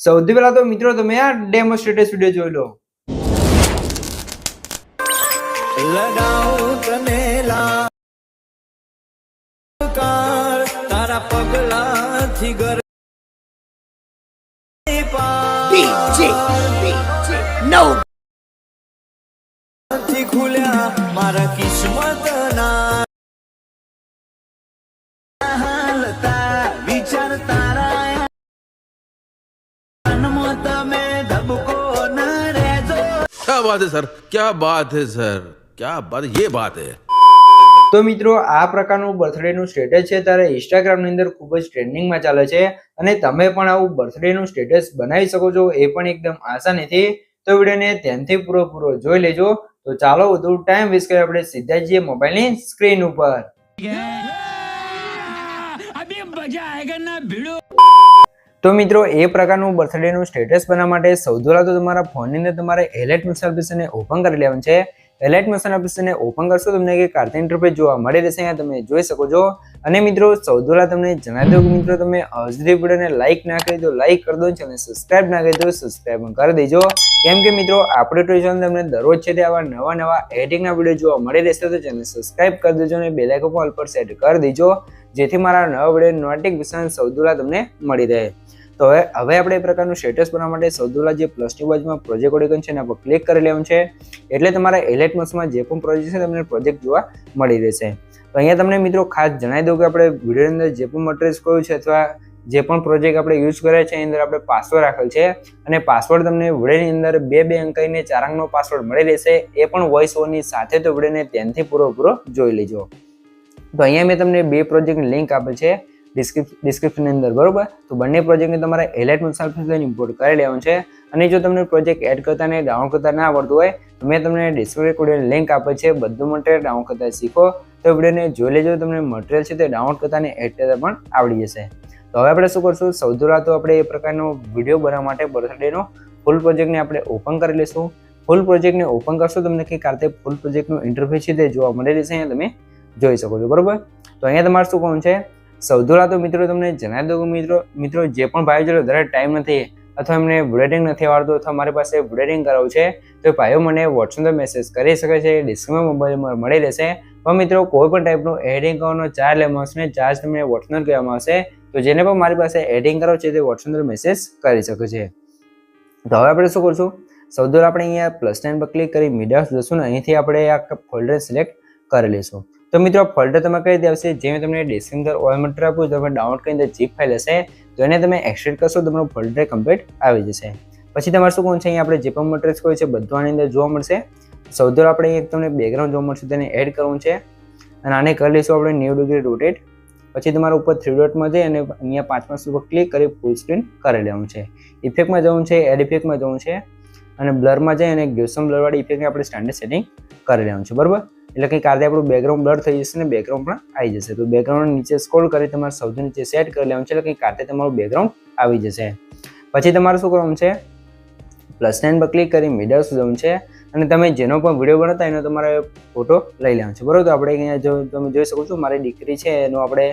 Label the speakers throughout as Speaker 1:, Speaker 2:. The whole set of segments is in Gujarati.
Speaker 1: સૌથી પહેલા તો મિત્રો તમે આ ડેમોન્સ્ટ્રેટેડ વિડિયો જોઈ લો।
Speaker 2: લગાઉ તને લાકાર તારા પગલાથી ઘર નો થી ખુલ્યા મારા કિસ્મતના હાલતા વિચાર તારા અનમત મે ધબકો ન રહેજો।
Speaker 3: क्या बात है सर, क्या बात है सर, क्या बात, ये बात है।
Speaker 1: તો મિત્રો આ પ્રકારનું બર્થડે નું સ્ટેટસ છે ત્યારે ઇન્સ્ટાગ્રામ ની અંદર ખૂબ જ ટ્રેન્ડિંગ માં ચાલે છે અને તમે પણ આવું બર્થડે નું સ્ટેટસ બનાવી શકો છો, એ પણ એકદમ આસાનીથી। તો વિડિયોને ધ્યાનથી પૂરો જોઈ લેજો। તો ચાલો વધુ ટાઈમ વેસ્ટ કર્યા આપણે સીધા જઈએ મોબાઈલની સ્ક્રીન ઉપર। તો મિત્રો એ પ્રકારનું બર્થડે નું સ્ટેટસ બનાવવા માટે સૌથી પહેલા તો તમારા ફોનની અંદર તમારે એલાઇટ મોશન એપ્લિકેશનને ઓપન કરી લેવાનું છે। એલાઇટ મોશન એપ્લિકેશનને ઓપન કરશો તમને એક કાર્ટૂન ઇન્ટરફેસ જોવા મળી રહેશે, અહીંયા તમે જોઈ શકો છો। અને મિત્રો સૌથી પહેલા તમને જણાવી દઉં કે મિત્રો તમે હજુ વિડિયોને લાઈક ના કરી તો લાઈક કરી દો, ચેનલ સબસ્ક્રાઇબ ના કરી તો સબસ્ક્રાઇબ કરી દેજો, કેમ કે મિત્રો આપણે ટ્યુશન તમને દરરોજ છે તે આવા નવા એડિટિંગના વિડિયો જોવા મળી રહેશે। તો ચેનલ સબસ્ક્રાઇબ કરી દેજો અને બેલ આઇકન ઓલ પર સેટ કરી દેજો, જેથી મારા નવા વિડિયો નોટિફિકેશન સૌથી પહેલા તમને મળી રહે। તો હવે આપણે એ પ્રકારનું સ્ટેટસ બનાવવા માટે સૌથી પહેલા જે પ્લસની બાજુમાં પ્રોજેક્ટ આઇકન છે એના પર ક્લિક કરી લેવાનું છે, એટલે તમારા એલાઇટ મોશનમાં જે પણ પ્રોજેક્ટ છે તમને પ્રોજેક્ટ જોવા મળી રહેશે। તો અહીંયા તમને મિત્રો ખાસ જણાવી દઉં કે આપણે વિડિયોની અંદર જે પણ મટીરિયલ્સ કહ્યું છે અથવા જે પણ પ્રોજેક્ટ આપણે યુઝ કર્યા છે એની અંદર આપણે પાસવર્ડ રાખેલ છે અને પાસવર્ડ તમને વિડિયોની અંદર 2 અંક અને 4 અંકનો પાસવર્ડ મળી રહેશે, એ પણ વોઇસ ઓવરની સાથે। તો વિડિયોને ધ્યાનથી પૂરો જોઈ લેજો। તો અહીંયા મેં તમને 2 પ્રોજેક્ટની લિંક આપેલ છે ડિસ્ક્રિપ્શનની અંદર, બરોબર। તો બંને પ્રોજેક્ટને તમારે એલાઇટ મોશન એપ્લિકેશન ઇમ્પોર્ટ કરી લેવાનું છે। અને જો તમને પ્રોજેક્ટ એડ કરતા ને ડાઉનલોડ કરતા ના આવડતું હોય તો મેં તમને ડિસ્ક્રિપ્શનમાં લિંક આપેલ છે, બધું મટીરિયલ ડાઉનલોડ કરતા શીખો। તો વિડિયોને જોઈ લેજો, તમને મટીરિયલ છે તે ડાઉનલોડ કરતા ને એડ કરતા પણ આવડી જશે। તો હવે આપણે શું કરશું, સૌથી પહેલા તો આપણે એ પ્રકારનો વિડીયો બનાવવા માટે બર્થડેનો ફૂલ પ્રોજેક્ટને આપણે ઓપન કરી લઈશું। ફૂલ પ્રોજેક્ટને ઓપન કરશો તમને કંઈક આ રીતે ફૂલ પ્રોજેક્ટનું ઇન્ટરફેસ છે તે જોવા મળી રહેશે, અહીંયા તમે જોઈ શકો છો, બરોબર। તો અહીંયા તમારે શું કરવાનું છે, સૌથી પહેલા તો મિત્રો તમને જણાવી દઉં કે મિત્રો જે પણ ભાઈઓ જોડે વધારે ટાઈમ નથી અથવા એમને વિડિયો નથી આવડતું અથવા મારી પાસે વિડિયો કરાવવું છે તો ભાઈઓ મને વોટ્સએપ પર મેસેજ કરી શકે છે, ડિસ્ક્રિપ્શનમાં મોબાઈલ નંબર મળી રહેશે। પણ મિત્રો કોઈ પણ ટાઈપનું એડિટિંગ કરવાનો ચાર્જ લેવામાં આવશે, ચાર્જ તમને વોટ્સએપ કહેવામાં આવશે। તો જેને પણ મારી પાસે એડિટિંગ કરાવવું છે તે વોટ્સએપ પર મેસેજ કરી શકે છે। તો હવે આપણે શું કરશું, સૌથી પહેલા આપણે અહીંયા પ્લસ સાઇન પર ક્લિક કરી મીડિયા જશું ને અહીંથી આપણે આ ફોલ્ડર સિલેક્ટ કરી લઈશું। તો મિત્રો ફોલ્ડર તમે કઈ દે આવશે, જે મેં તમને ડિસ્ક્રિપ્શન ઓલ મટીરિયલ આપ્યું તમે ડાઉનલોડ કરીને જીપ ફાઇલ હશે તો એને તમે એક્સટ્રેક્ટ કરશો તો તમારું ફોલ્ડર કમ્પ્લીટ આવી જશે। પછી તમારે શું કરવાનું છે, અહીંયા આપણે જે પણ મટીરિયલ્સ કોઈ છે બધું આની અંદર જોવા મળશે। સૌથી પહેલા આપણે એક તમને બેકગ્રાઉન્ડ જોવા મળશે તેને એડ કરવું છે અને આને કરી લઈશું આપણે 90 ડિગ્રી રોટેટ। પછી તમારા ઉપર 3 ડોટમાં જઈ અને અહીંયા 5 ઉપર ક્લિક કરી ફૂલ સ્ક્રીન કરી લેવાનું છે। ઇફેક્ટમાં જવું છે, એડ ઇફેક્ટમાં જવું છે અને બ્લરમાં જઈ અને ગેસમ બ્લરવાળી ઇફેક્ટને આપણે સ્ટાન્ડર્ડ સેટિંગ કરી લેવાનું છે, બરાબર। એટલે કંઈક આ રીતે આપણું બેકગ્રાઉન્ડ બ્લર થઈ જશે ને બેકગ્રાઉન્ડ પણ આવી જશે। તો બેકગ્રાઉન્ડ નીચે સ્ક્રોલ કરી તમારે સૌથી નીચે સેટ કરી લેવાનું છે, એટલે કંઈક આ રીતે તમારું બેકગ્રાઉન્ડ આવી જશે। પછી તમારે શું કરવાનું છે, પ્લસ સાઇન પર ક્લિક કરી મીડિયા જવાનું છે અને તમે જેનો પણ વિડીયો બનાવતા એનો તમારે ફોટો લઈ લેવાનો છે, બરાબર। તો આપણે અહીંયા જો તમે જોઈ શકો છો મારી દીકરી છે એનો આપણે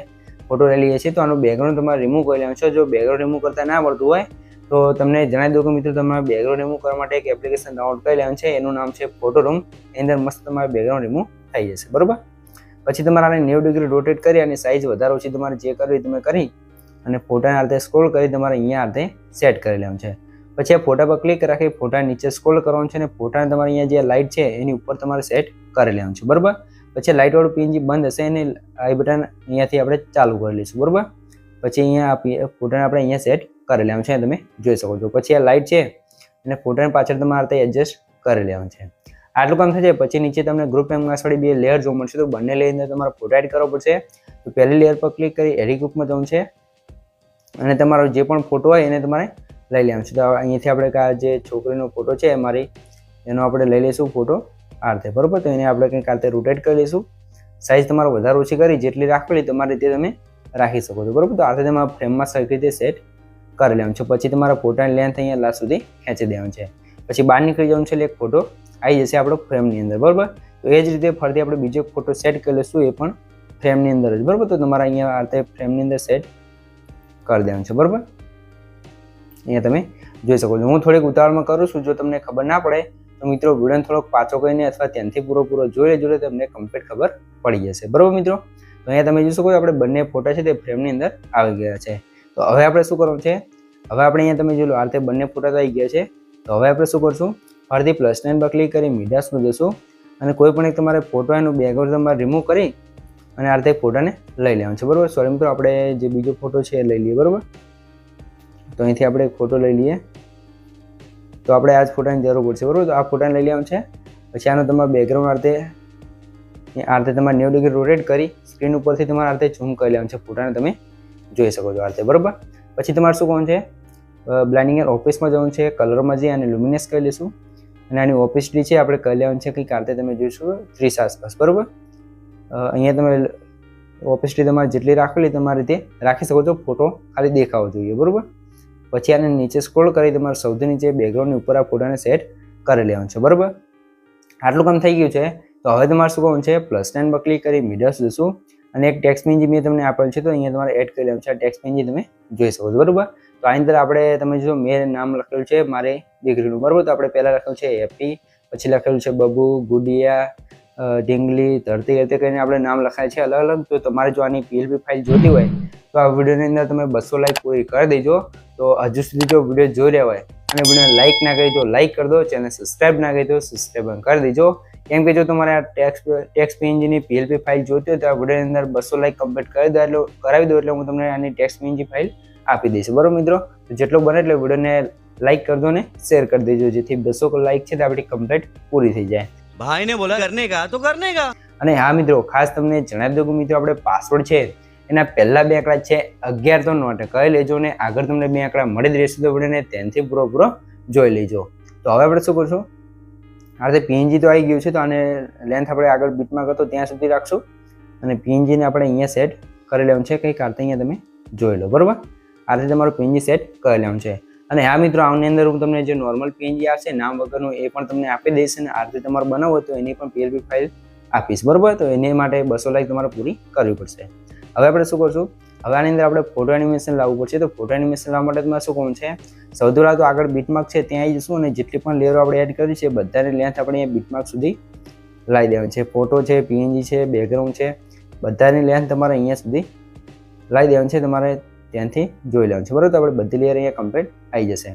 Speaker 1: ફોટો લઈ લઈએ છીએ। તો આનું બેકગ્રાઉન્ડ તમારે રિમૂવ કરી લેવાનું છે। જો બેકગ્રાઉન્ડ રિમૂવ કરતા ના આવડતું હોય તો તમને જણાવી દઉં કે મિત્રો તમારે બેકગ્રાઉન્ડ રિમૂવ કરવા માટે એક એપ્લિકેશન ડાઉનલોડ કરી લેવાનું છે, એનું નામ છે ફોટો રૂમ। એની અંદર મસ્ત તમારે બેકગ્રાઉન્ડ રિમૂવ થઈ જશે, બરોબર। પછી તમારે આને 90 ડિગ્રી રોટેટ કરી અને સાઇઝ વધારે ઓછી તમારે જે કરવી તમે કરી અને ફોટાને આ રીતે સ્ક્રોલ કરી તમારે અહીંયા આ રીતે સેટ કરી લેવાનું છે। પછી આ ફોટા પર ક્લિક રાખી ફોટા નીચે સ્ક્રોલ કરવાનું છે અને ફોટાને તમારે અહીંયા જે લાઇટ છે એની ઉપર તમારે સેટ કરી લેવાનું છે, બરોબર। પછી લાઇટવાળું પીએનજી બંધ હશે અને આ બટન અહીંયાથી આપણે ચાલુ કરી લઈશું, બરોબર। પછી અહીંયા ફોટાને આપણે અહીંયા સેટ કરી લેવાનું છે, તમે જોઈ શકો છો। પછી આ લાઇટ છે અને ફોટાની પાછળ તમારે તે એડજસ્ટ કરી લેવાનું છે। આટલું કામ થઈ જાય પછી નીચે તમને ગ્રુપ એમમાં 2 લેયર જોવા મળશે, તો બંને લેયર અંદર તમારે ફોટો એડ કરવો પડશે। તો પહેલી લેયર પર ક્લિક કરી એડિટ ગ્રુપમાં જવાનું છે અને તમારો જે પણ ફોટો હોય એને તમારે લઈ લેવાનો છે। તો અહીંયાથી આપણે આ જે છોકરીનો ફોટો છે મારી એનો આપણે લઈ લઈશું ફોટો આ રીતે, બરોબર। તો એને આપણે કંઈક આ રીતે રોટેટ કરી લઈશું। સાઇઝ તમારે વધારે ઓછી કરી જેટલી રાખવી તમારી રીતે તમે રાખી શકો છો, બરોબર। તો આ રીતે તમારા ફ્રેમમાં સરખી રીતે સેટ કરી લેવાનું છે। પછી તમારા ફોટાની લેન્થ અહીંયા લાસ્ટ સુધી ખેંચી દેવાનું છે। પછી બહાર નીકળી જવાનું છે એટલે એક ફોટો આવી જશે આપણો ફ્રેમની અંદર, બરોબર। તો એ જ રીતે ફરીથી આપણે બીજો ફોટો સેટ કરી લઈશું, એ પણ ફ્રેમની અંદર જ, બરોબર। તો તમારે અહીંયા આ રીતે ફ્રેમની અંદર સેટ કરી દેવાનું છે, બરોબર। અહીંયા તમે જોઈ શકો છો. હું થોડીક ઉતાવળમાં કરું છું, જો તમને ખબર ના પડે તો મિત્રો વિડીયોને થોડોક પાછો કરીને અથવા ત્યાંથી પૂરો જોઈ લેજો, તમને કમ્પ્લીટ ખબર પડી જશે. બરાબર મિત્રો, તો અહીંયા તમે જોઈ શકો છો આપણે બંને ફોટા છે તે ફ્રેમની અંદર આવી ગયા છે. તો હવે આપણે શું કરવાનું છે, હવે આપણે અહીંયા તમે જોઈ લો આ રીતે બંને ફોટા આવી ગયા છે. તો હવે આપણે શું કરશું, ફરીથી પ્લસ સાઇન પર ક્લિક કરી મીડિયામાં જશું અને કોઈ પણ એક તમારે ફોટો એનું બેકગ્રાઉન્ડ તમારે રિમૂવ કરી અને આ રીતે ફોટાને લઈ લેવાનું છે. બરાબર, સોરી મિત્રો, આપણે જે બીજો ફોટો છે એ લઈ લઈએ. બરાબર, તો અહીંથી આપણે એક ફોટો લઈ લઈએ. તો આપણે આ જ ફોટાની જરૂર પડશે. બરાબર, તો આ ફોટાને લઈ લેવાનું છે. પછી આનો તમારે બેકગ્રાઉન્ડ આ રીતે તમારે 90 ડિગ્રી રોટેટ કરી સ્ક્રીન ઉપરથી તમારે આ રીતે ઝૂમ કરી લેવાનું છે ફોટાને, તમે જોઈ શકો છો આ રીતે. બરાબર, પછી તમારે શું કરવાનું છે, બ્લાઇન્ડિંગ એર ઓફિસમાં જવાનું છે, કલરમાં જઈ અને લ્યુમિનેસ કરી લઈશું અને આની ઓફિસડી છે આપણે કરી લેવાનું છે કંઈક આ રીતે તમે જોઈશું 30 આસપાસ. બરાબર, અહીંયા તમે ઓફિસડી તમારે જેટલી રાખેલી તમારી રીતે રાખી શકો છો, ફોટો ખાલી દેખાવો જોઈએ. બરાબર, પછી આને નીચે સ્ક્રોલ કરી તમારે સૌથી નીચે બેકગ્રાઉન્ડની ઉપર આ ફોટાને સેટ કરી લેવાનું છે. બરાબર, આટલું કામ થઈ ગયું છે. તો હવે તમારે શું કરવાનું છે, પ્લસ સાઇન પર ક્લિક કરી મીડિયા જશું અને એક ટેક્સ્ટ પેનજી મેં તમને આપેલ છે તો અહીંયા તમારે એડ કરી લેવાનું છે. આ ટેક્સ્ટ પેનજી તમે જોઈ શકો છો. બરાબર, તો આની અંદર આપણે તમે જો મેં નામ લખેલું છે મારી દીકરીનું. બરાબર, તો આપણે પહેલાં લખેલું છે હેપી, પછી લખેલું છે બબુ, ગુડિયા, ઢીંગલી, ધરતી, રીતે કરીને આપણે નામ લખાય છે અલગ અલગ. તો તમારે જો આની PLP ફાઇલ જોતી હોય તો આ વિડીયોની અંદર તમે 200 લાઈક પૂરી કરી દેજો. તો હજુ સુધી જો વિડીયો જોઈ રહ્યા હોય અને વિડીયોને લાઈક ના કરી તો લાઈક કરી દો, ચેનલ સબસ્ક્રાઈબ ના કરી તો સબસ્ક્રાઈબ કરી દેજો. કેમ કે જો તમારે આ ટેક્સ્ટ પેનજીની PLP ફાઇલ જોતી હોય તો આ વિડીયોની અંદર 200 લાઈક કમ્પ્લીટ કરાવી દો એટલે હું તમને આની ટેક્સ્ટ પેનજી ફાઇલ આપી દઈશ. બરાબર મિત્રો, તો જેટલો બને એટલે વિડીયોને લાઈક કરી દો ને શેર કરી દેજો, જેથી 200 લાઈક છે તો આપણી કમ્પ્લીટ પૂરી થઈ જાય.
Speaker 2: भाई ने बोला करने का तो करने का.
Speaker 1: અને હા મિત્રો, ખાસ તમને જણાવી દઉં કે મિત્રો આપણે પાસવર્ડ છે એના પહેલા 2 આંકડા છે 11 તો નોટ કહી લેજો ને આગળ તમને 2 આંકડા મળી જ રહેશે તો વિડીયોને ત્યાંથી પૂરો જોઈ લેજો. તો હવે આપણે શું કરશું, આ રીતે PNG તો આવી ગયું છે તો આને લેન્થ આપણે આગળ બીટમાં કરતો ત્યાં સુધી રાખશું અને PNG ને આપણે અહીંયા સેટ કરી લેવાનું છે કંઈક આ રીતે અહીંયા તમે જોઈ લો. બરાબર, આ રીતે તમારું PNG સેટ કરી લેવાનું છે. અને હા મિત્રો, આની અંદર હું તમને જે નોર્મલ PNG આવશે નામ વગરનું એ પણ તમને આપી દઈશ અને આ રીતે તમારે બનાવવું હોય તો એની પણ PLP ફાઇલ આપીશ. બરાબર, તો એની માટે 200 લાઈક તમારે પૂરી કરવી પડશે. હવે આપણે શું કરશું, હવે આની અંદર આપણે ફોટો એનિમેશન લાવવું પડશે. તો ફોટો એનિમેશન લાવવા માટે તમારે શું કરવું છે, સૌથી પહેલાં તો આગળ બીટમાર્ક છે ત્યાં આવી જશું અને જેટલી પણ લેયરો આપણે એડ કરી છે બધાની લેન્થ આપણે અહીંયા બીટમાર્ક સુધી લાવી દેવાની છે. ફોટો છે, PNG છે, બેકગ્રાઉન્ડ છે, બધાની લેન્થ તમારે અહીંયા સુધી લાવી દેવાની છે, તમારે ત્યાંથી જોઈ લેવાનું છે. બરાબર, તો આપણે બધી લેયર અહીંયા કમ્પ્લીટ આવી જશે.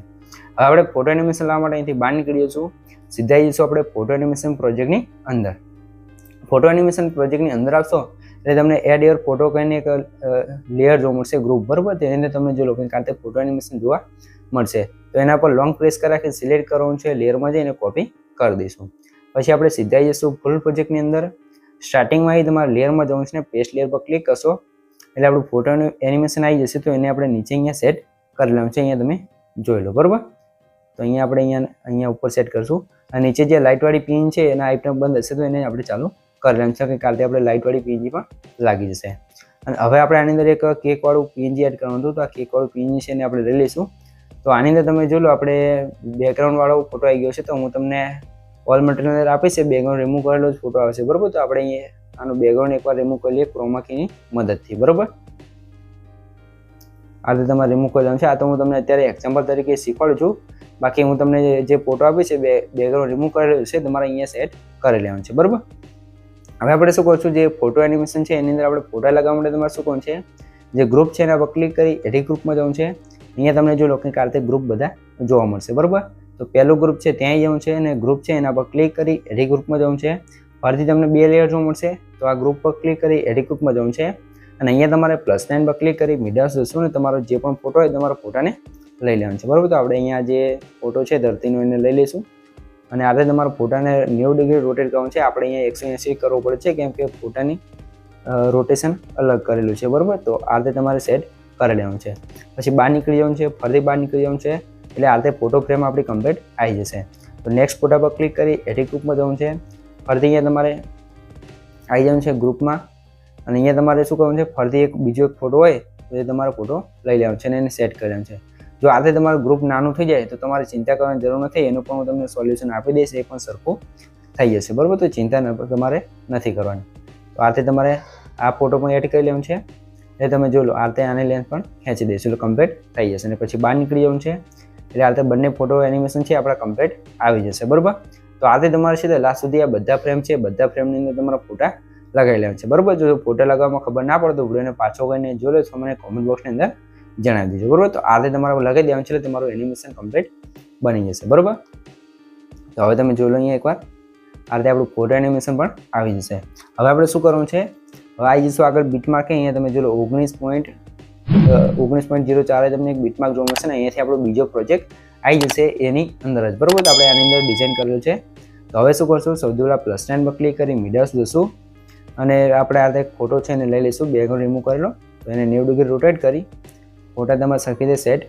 Speaker 1: હવે આપણે ફોટો એનિમેશન લાવવા માટે અહીંથી બહાર નીકળી જશું, સીધા જઈશું આપણે ફોટો એનિમેશન પ્રોજેક્ટની અંદર. ફોટો એનિમેશન પ્રોજેક્ટની અંદર આવશો એટલે તમને એડ યોર ફોટો કહીને એક લેયર જોવા મળશે ગ્રુપ. બરાબર, તેની અંદર તમને જો લોકો કાંતે ફોટો એનિમેશન જોવા મળશે તો એના પર લોંગ પ્રેસ કરી રાખી સિલેક્ટ કરવાનું છે, લેયરમાં જઈને કોપી કરી દઈશું. પછી આપણે સીધા જઈશું ફૂલ પ્રોજેક્ટની અંદર. સ્ટાર્ટિંગમાં તમારે લેયરમાં જવાનું છે ને પેસ્ટ લેયર પર ક્લિક કરશો એટલે આપણું ફોટોનું એનિમેશન આવી જશે. તો એને આપણે નીચે અહીંયા સેટ કરી લેવાનું છે, અહીંયા તમે જોઈ લો. બરાબર, તો અહીંયા આપણે અહીંયા ઉપર સેટ કરશું અને નીચે જે લાઇટવાળી પિન છે એના આઇટમ બંધ હશે તો એને આપણે ચાલુ કરી લેવાનું છે કે કાલે આપણે લાઇટવાળી PNG પણ લાગી જશે. અને હવે આપણે આની અંદર એક કેકવાળું PNG એડ કરવાનું હતું તો આ કેકવાળું PNG છે એને આપણે લઈ લઈશું. તો આની અંદર તમે જોઈ લો આપણે બેકગ્રાઉન્ડવાળો ફોટો આવી ગયો છે તો હું તમને ઓલ મટીરિયલ આપીશ, બેકગ્રાઉન્ડ રિમૂવ કરેલો જ ફોટો આવશે. બરાબર, તો આપણે અહીંયા આનું બેકગ્રાઉન્ડ એકવાર રિમૂવ કરી લઈએ ક્રોમા કીની મદદથી. બરાબર, આ રીતે તમારે રિમૂવ કરી લેવાનું છે. આ તો હું તમને અત્યારે એક્ઝામ્પલ તરીકે શીખવાડું છું, બાકી હું તમને જે ફોટો આપીશ છે બેકગ્રાઉન્ડ રિમૂવ કરેલું છે તમારે અહીંયા સેટ કરી લેવાનું છે. બરાબર, હવે આપણે શું કરશું, જે ફોટો એનિમેશન છે એની અંદર આપણે ફોટા લગાવવા માટે તમારે શું કરવું છે, જે ગ્રુપ છે એના પર ક્લિક કરી એડિટ ગ્રુપમાં જવું છે. અહીંયા તમને જો લોકો કાલે ગ્રુપ બધા જોવા મળશે. બરાબર, તો પહેલું ગ્રુપ છે ત્યાં જવું છે અને ગ્રુપ છે એના પર ક્લિક કરી એડિટ ગ્રુપમાં જવું છે. ફરીથી તમને 2 લેયર જોવા મળશે તો આ ગ્રુપ પર ક્લિક કરી એડિટ ગ્રુપમાં જવું છે અને અહીંયા તમારે પ્લસ સાઇન પર ક્લિક કરી મીડિયા જશું ને તમારો જે પણ ફોટો હોય તમારા ફોટાને લઈ લેવાનો છે. બરાબર, તો આપણે અહીંયા જે ફોટો છે ધરતીનો એને લઈ લઈશું અને આ રીતે તમારા ફોટાને 90 ડિગ્રી રોટેટ કરવાનું છે. આપણે અહીંયા 180 કરવો પડે છે કેમ કે ફોટાની રોટેશન અલગ કરેલું છે. બરાબર, તો આ રીતે તમારે સેટ કરી લેવાનું છે. પછી બહાર નીકળી જવાનું છે, ફરીથી બહાર નીકળી જવાનું છે એટલે આ રીતે ફોટો ફ્રેમ આપણી કમ્પ્લીટ આવી જશે. તો નેક્સ્ટ ફોટા પર ક્લિક કરી એડિટ ગ્રુપમાં જવાનું છે. ફરીથી અહીંયા તમારે આવી જવાનું છે ગ્રુપમાં અને અહીંયા તમારે શું કરવાનું છે, ફરીથી બીજો એક ફોટો હોય તો એ તમારો ફોટો લઈ લેવાનો છે અને એને સેટ કરી લેવાનું છે. જો આ રીતે તમારું ગ્રુપ નાનું થઈ જાય તો તમારે ચિંતા કરવાની જરૂર નથી, એનું પણ હું તમને સોલ્યુશન આપી દઈશ, એ પણ સરખું થઈ જશે. બરાબર, તો ચિંતા તમારે નથી કરવાની. તો આ રીતે તમારે આ ફોટો પણ એડ કરી લેવાનું છે એટલે તમે જોઈ લો આ રીતે આની લેન્થ પણ ખેંચી દઈશું એટલે કમ્પ્લીટ થઈ જશે. અને પછી બહાર નીકળી જવાનું છે એટલે આ રીતે બંને ફોટો એનિમેશન છે આપણા કમ્પ્લીટ આવી જશે. બરાબર, તો આ રીતે તમારે છે લાસ્ટ સુધી આ બધા ફ્રેમ છે, બધા ફ્રેમની અંદર તમારા ફોટા લગાવી લેવા છે. બરાબર, જો ફોટા લગાવવામાં ખબર ના પડે તો વિડીયોને પાછો કરીને જોઈ લો તો મને કોમેન્ટ બોક્સની અંદર જણાવી દેજો. બરાબર, તો આ રીતે તમારે લગાવી દેવાનું છે એટલે તમારું એનિમેશન કમ્પ્લીટ બની જશે. બરાબર, તો હવે તમે જોઈ લો અહીંયા એકવાર આ રીતે આપણું ફોટો એનિમેશન પણ આવી જશે. હવે આપણે શું કરવાનું છે, હવે આવી જઈશું આગળ બીટમાર્ક. અહીંયા તમે જોઈ લો 19.04 તમને એક બીટમાર્ક જોવા મળશે ને અહીંયાથી આપણો બીજો પ્રોજેક્ટ આવી જશે એની અંદર જ. બરાબર, તો આપણે આની અંદર ડિઝાઇન કરેલું છે. તો હવે શું કરશું, સૌથી પહેલાં પ્લસ સાઇન પર ક્લિક કરી મીડિયા જશું અને આપણે આ રીતે ફોટો છે એને લઈ લઈશું. બેકગ્રાઉન્ડ રિમૂવ કરેલો તો એને 90 ડિગ્રી રોટેટ કરી ફોટા તમારે સરખી રીતે સેટ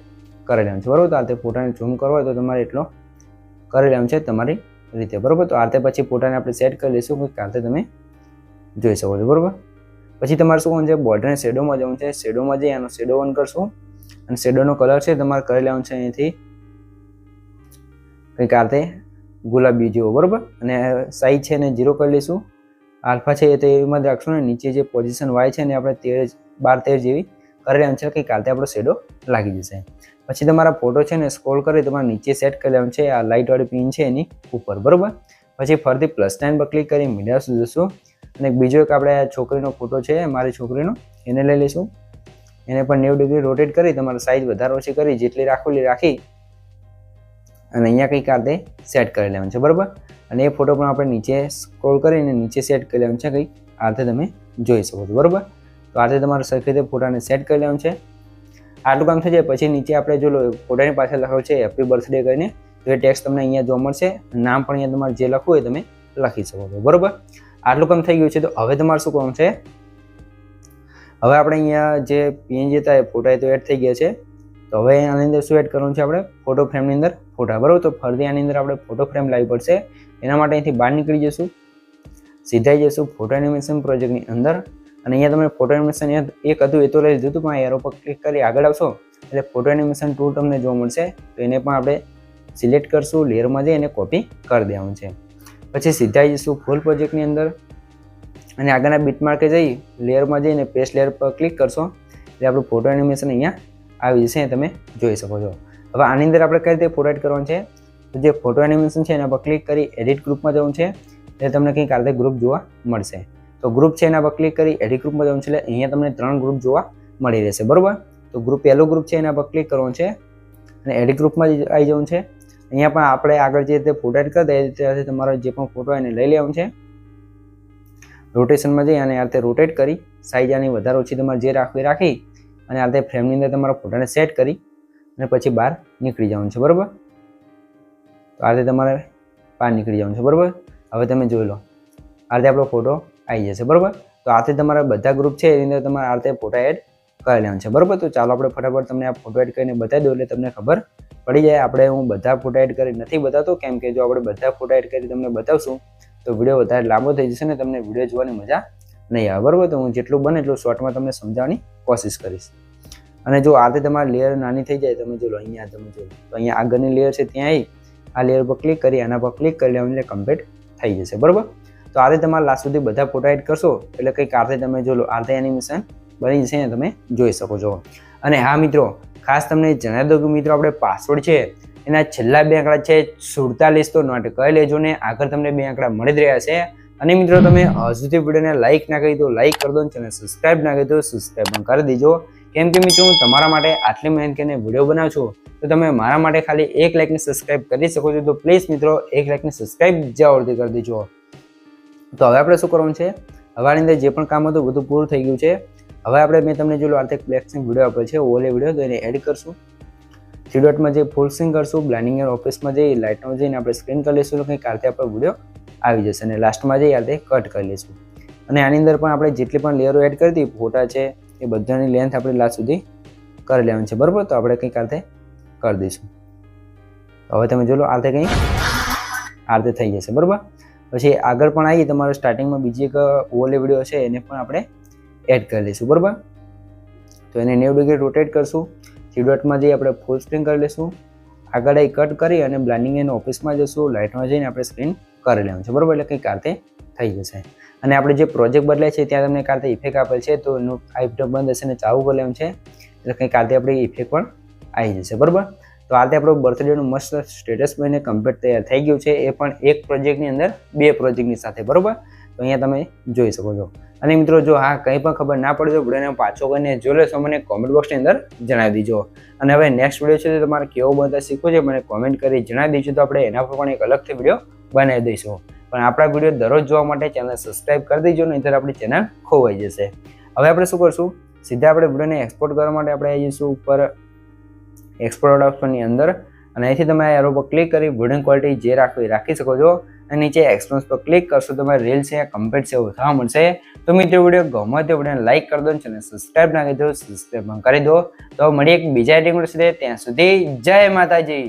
Speaker 1: કરી લેવાનું છે. બરાબર, તો આ રીતે ફોટાને ઝૂમ કરવો હોય તો તમારે એટલો કરી લેવાનું છે તમારી રીતે. બરાબર, તો આ રીતે પછી ફોટાને આપણે સેટ કરી લઈશું કે આ રીતે તમે જોઈ શકો છો. બરાબર, પછી તમારે શું કરવાનું છે, બોર્ડરને શેડોમાં જવાનું છે. શેડોમાં જઈ આનો શેડો ઓન કરશું અને શેડોનો કલર છે તમારે કરી લેવાનું છે અહીંથી કંઈક આ રીતે ગુલાબી જેવો. બરાબર, અને સાઈઝ છે એને 0 કરી લઈશું. આલ્ફા છે એ તો એમાં જ રાખશું ને નીચે જે પોઝિશન વાય છે ને આપણે 12-13 જેવી કરી લેવાનું છે કે કાલથી આપણો શેડો લાગી જશે. પછી તમારા ફોટો છે ને સ્ક્રોલ કરી તમારે નીચે સેટ કરી લેવાનું છે આ લાઇટવાળી પિન છે એની ઉપર. બરાબર, પછી ફરીથી પ્લસ સાઇન પર ક્લિક કરી મીડિયા જશું અને બીજો એક આપણે છોકરીનો ફોટો છે મારી છોકરીનો એને લઈ લઈશું. એને પણ 90 ડિગ્રી રોટેટ કરી તમારે સાઇઝ વધારે ઓછી કરી જેટલી રાખવી રાખી અને અહીંયા કંઈક આ રીતે સેટ કરી લેવાનું છે. બરાબર, અને એ ફોટો પણ આપણે નીચે સ્ક્રોલ કરીને નીચે સેટ કરી લેવાનું છે કંઈક આ રીતે તમે જોઈ શકો છો. બરાબર, તો આ રીતે તમારે સરખી રીતે ફોટાને સેટ કરી લેવાનું છે. આટલું કામ થઈ જાય પછી નીચે આપણે જો ફોટાની પાછળ લખેલું છે હેપી બર્થડે કરીને તો એ ટેક્સ્ટ તમને અહીંયા જોવા મળશે. નામ પણ અહીંયા તમારે જે લખવું હોય તમે લખી શકો છો. બરાબર, આટલું કામ થઈ ગયું છે. તો હવે તમારે શું કરવાનું છે, હવે આપણે અહીંયા જે પીએનજી હતા એ ફોટા તો એડ થઈ ગયા છે. તો હવે આની અંદર શું એડ કરવાનું છે, આપણે ફોટો ફ્રેમની અંદર ફોટા. બરાબર, તો ફરીથી આની અંદર આપણે ફોટો ફ્રેમ લાવવી પડશે. એના માટે અહીંથી બહાર નીકળી જશું, સીધા જઈશું ફોટો એનિમેશન પ્રોજેક્ટની અંદર અને અહીંયા તમે ફોટો એનિમેશન એક હતું એ તો લઈ લીધું હતું પણ એરો પર ક્લિક કરી આગળ આવશો એટલે ફોટો એનિમેશન ટૂલ તમને જોવા મળશે. તો એને પણ આપણે સિલેક્ટ કરશું, લેયરમાં જઈ એને કોપી કરી દેવાનું છે. પછી સીધા જઈશું ફૂલ પ્રોજેક્ટની અંદર અને આગળના બીટમાર્કે જઈ લેયરમાં જઈને પેસ્ટ લેયર પર ક્લિક કરશો એટલે આપણું ફોટો એનિમેશન અહીંયા આવી જશે, તમે જોઈ શકો છો. હવે આની અંદર આપણે કઈ રીતે ફોટો એડ કરવાનું છે, તો જે ફોટો એનિમેશન છે એના પર ક્લિક કરી એડિટ ગ્રુપમાં જવાનું છે એટલે તમને કંઈક આ રીતે ગ્રુપ જોવા મળશે. તો ગ્રુપ છે એના પર ક્લિક કરી એડિટ ગ્રુપમાં જવાનું છે એટલે અહીંયા તમને 3 ગ્રુપ જોવા મળી રહેશે. બરાબર, તો પહેલો ગ્રુપ છે એના પર ક્લિક કરવાનું છે અને એડિટ ગ્રુપમાં આવી જવાનું છે. અહીંયા પણ આપણે આગળ જે રીતે ફોટો એડ કરી દઈએ એ રીતે તમારો જે પણ ફોટો એને લઈ લેવાનું છે. રોટેશનમાં જઈ અને આ રીતે રોટેટ કરી સાઈઝ આની વધારે ઓછી તમારે જે રાખવી રાખી અને આ રીતે ફ્રેમની અંદર તમારા ફોટાને સેટ કરી અને પછી બહાર નીકળી જવાનું છે. બરાબર, તો આ રીતે તમારે બહાર નીકળી જવાનું છે. બરાબર, હવે તમે જોઈ લો આ રીતે આપણો ફોટો આવી જશે. બરાબર, તો આ રીતે તમારા બધા ગ્રુપ છે એની અંદર તમારે આ રીતે ફોટા એડ કરી લેવાનું છે. બરાબર, તો ચાલો આપણે ફટાફટ તમને આ ફોટો એડ કરીને બતાવી દઉં એટલે તમને ખબર પડી જાય. આપણે હું બધા ફોટા એડ કરી નથી બતાવતો કેમ કે જો આપણે બધા ફોટા એડ કરી તમને બતાવશું તો વિડીયો વધારે લાંબો થઈ જશે ને તમને વિડીયો જોવાની મજા નહીં આવે. બરાબર, તો હું જેટલું બને એટલું શોર્ટમાં તમને સમજાવવાની કોશિશ કરીશ. અને જો આ રીતે તમારી લેયર નાની થઈ જાય તમે જો લો અહીંયા તમે જો તો અહીંયા આગળની લેયર છે ત્યાં આવી આ લેયર પર ક્લિક કરી આના પર ક્લિક કરી લેવાનું એટલે કમ્પ્લીટ થઈ જશે. બરાબર, તો આ રીતે તમારે લાસ્ટ સુધી બધા ફોટા એડ કરશો એટલે કંઈક આ રીતે તમે જો લો આ રીતે એનિમેશન બની જશે ને તમે જોઈ શકો છો. અને હા મિત્રો, ખાસ તમને જણાવી દઉં કે મિત્રો આપણે પાસવર્ડ છે એના છેલ્લા 2 આંકડા છે 47 તો નોટ કરી લેજો ને આગળ તમને 2 આંકડા મળી જ રહ્યા છે. અને મિત્રો તમે હજુ સુધી વિડીયોને લાઇક ના કરી દો લાઇક કરી દો અને ચેનલ સબસ્ક્રાઇબ ના કરી દો સબસ્ક્રાઇબ પણ કરી દેજો કેમ કે મિત્રો હું તમારા માટે આટલી મહેનત કરીને વિડીયો બનાવું છું તો તમે મારા માટે ખાલી 1 લાઇકને સબસ્ક્રાઇબ કરી શકો છો. તો પ્લીઝ મિત્રો 1 લાઇકને સબસ્ક્રાઇબ જરૂરથી કરી દેજો. તો હવે આપણે શું કરવાનું છે, હવે આની અંદર જે પણ કામ હતું બધું પૂરું થઈ ગયું છે. હવે આપણે મેં તમને જોયું આ રીતે બ્લેકસ્ક્રીન વિડીયો આપેલ છે ઓલે વિડીયો તો એને એડ કરશું. 3 ડોટમાં જઈ ફૂલ સ્ક્રીન કરશું, બ્લેન્ડિંગ એન્ડ ઓફિસમાં જઈ લાઇટમાં જઈને આપણે સ્ક્રીન કરી લઈશું એટલે કંઈક આ રીતે આપણો વિડીયો આવી જશે અને લાસ્ટમાં જઈ આ રીતે કટ કરી લઈશું. અને આની અંદર પણ આપણે જેટલી પણ લેયરો એડ કરી હતી ફોટા છે એ બધાની લેન્થ આપણે લાસ્ટ સુધી કરી લેવાની છે. બરાબર, તો આપણે કંઈક આ રીતે કરી દઈશું. હવે તમે જોઈ લો આ રીતે કંઈક આ રીતે થઈ જશે. બરાબર, પછી આગળ પણ આવી તમારે સ્ટાર્ટિંગમાં બીજી એક ઓલે વિડીયો છે એને પણ આપણે એડ કરી લઈશું. બરાબર, તો એને 90 ડિગ્રી રોટેટ કરશું. 3 ડોટમાં જઈ આપણે ફૂલ સ્ક્રીન કરી લઈશું. આગળ એ કટ કરી અને બ્લેન્ડિંગ એન્ડ ઓફિસમાં જશું, લાઇટમાં જઈને આપણે સ્ક્રીન કરી લેવાનું છે. બરાબર, એટલે કંઈક આ રીતે થઈ જશે. અને આપણે જે પ્રોજેક્ટ બદલાય છે ત્યાં તમને કારતે ઇફેક્ટ આપેલ છે, તો એનું આ ઇફેક્ટ બંધ હશે ને ચાલુ કરી લેવાનું છે, એટલે કંઈ કારતે આપણી ઇફેક્ટ પણ આવી જશે. બરાબર, તો આ રીતે આપણું બર્થડેનું મસ્ત સ્ટેટસ બનીને કમ્પ્લીટ તૈયાર થઈ ગયું છે, એ પણ એક પ્રોજેક્ટની અંદર 2 પ્રોજેક્ટની સાથે. બરાબર, તો અહીંયા તમે જોઈ શકો છો. અને મિત્રો જો હા કંઈ પણ ખબર ના પડે તો વિડીયોને પાછો કરીને જોઈ લેશો, મને કોમેન્ટ બોક્સની અંદર જણાવી દીજો. અને હવે નેક્સ્ટ વિડીયો છે તો તમારે કેવો બધા શીખવું છે મને કોમેન્ટ કરી જણાવી દઈશું, તો આપણે એના પર પણ એક અલગથી વિડીયો બનાવી દઈશું. પણ આપણા વિડીયો દરરોજ જોવા માટે ચેનલ સબસ્ક્રાઈબ કરી દેજો, નહીંતર આપણી ચેનલ ખોવાઈ જશે. હવે આપણે શું કરશું, સીધા આપણે વિડીયોને એક્સપોર્ટ કરવા માટે આપણે આવી જઈશું ઉપર એક્સપોર્ટ ઓપ્શનની અંદર, અને અહીંથી તમે આ એરો પર ક્લિક કરી વિડીયો ક્વોલિટી જે રાખવી રાખી શકો છો, અને નીચે એક્સપોર્ટ પર ક્લિક કરશો તો તમારે રીલ છે કમ્પ્લીટ છે એવું થવા મળશે. તો મિત્રો વિડીયો ગમે તો વિડીયોને લાઈક કરી દો, ચેનલ સબસ્ક્રાઈબ ના કરી દો, સબસ્ક્રાઈબ કરી દો. તો મળીએ એક બીજા એડિટિંગ સાથે, ત્યાં સુધી જય માતાજી.